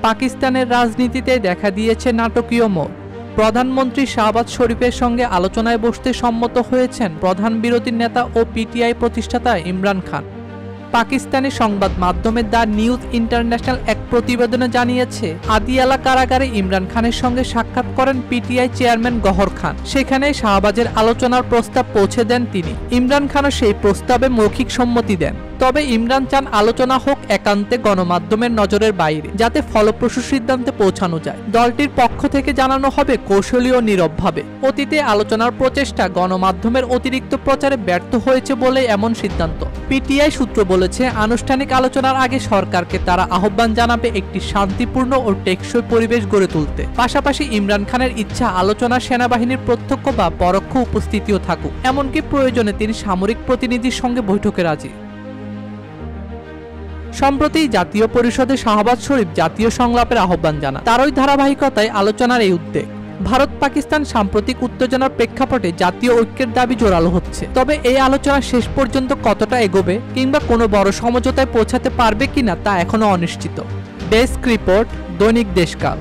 পাকিস্তানের রাজনীতিতে দেখা দিয়েছে নাটকীয় মোড়। প্রধানমন্ত্রী শাহবাজ শরীফের সঙ্গে আলোচনায় বসতে সম্মত হয়েছেন প্রধান বিরোধী নেতা ও পিটিআই প্রতিষ্ঠাতা ইমরান খান। পাকিস্তানি সংবাদ মাধ্যমে দ্য নিউজ ইন্টারন্যাশনাল এক প্রতিবেদনে জানিয়েছে, আদিয়ালা কারাগারে ইমরান খানের সঙ্গে সাক্ষাৎ করেন পিটিআই চেয়ারম্যান গহর খান। সেখানে শাহবাজের আলোচনার প্রস্তাব পৌঁছে দেন তিনি। ইমরান খানও সেই প্রস্তাবে মৌখিক সম্মতি দেন। তবে ইমরান চান আলোচনা হোক একান্তে গণমাধ্যমের নজরের বাইরে, যাতে ফলপ্রসূ সিদ্ধান্তে পৌঁছানো যায়। দলটির পক্ষ থেকে জানানো হবে কৌশলী ও নীরবভাবে। অতীতে আলোচনার প্রচেষ্টা গণমাধ্যমের অতিরিক্ত প্রচারে ব্যর্থ হয়েছে বলে এমন সিদ্ধান্ত। পিটিআই সূত্র বলেছে, আনুষ্ঠানিক আলোচনার আগে সরকারকে তারা আহ্বান জানাবে একটি শান্তিপূর্ণ ও টেকসই পরিবেশ গড়ে তুলতে। পাশাপাশি ইমরান খানের ইচ্ছা আলোচনা সেনাবাহিনীর প্রত্যক্ষ বা পরোক্ষ উপস্থিতিও থাকুক, এমনকি প্রয়োজনে তিনি সামরিক প্রতিনিধির সঙ্গে বৈঠকে রাজি। সম্প্রতি জাতীয় পরিষদে শাহবাজ শরীফ জাতীয় সংলাপের আহ্বান জানান। তারই ধারাবাহিকতায় আলোচনার এই উদ্যোগ। ভারত পাকিস্তান সাম্প্রতিক উত্তেজনার প্রেক্ষাপটে জাতীয় ঐক্যের দাবি জোরালো হচ্ছে। তবে এই আলোচনা শেষ পর্যন্ত কতটা এগোবে কিংবা কোনো বড় সমঝোতায় পৌঁছাতে পারবে কিনা তা এখনো অনিশ্চিত। ডেস্ক রিপোর্ট, দৈনিক দেশকাল।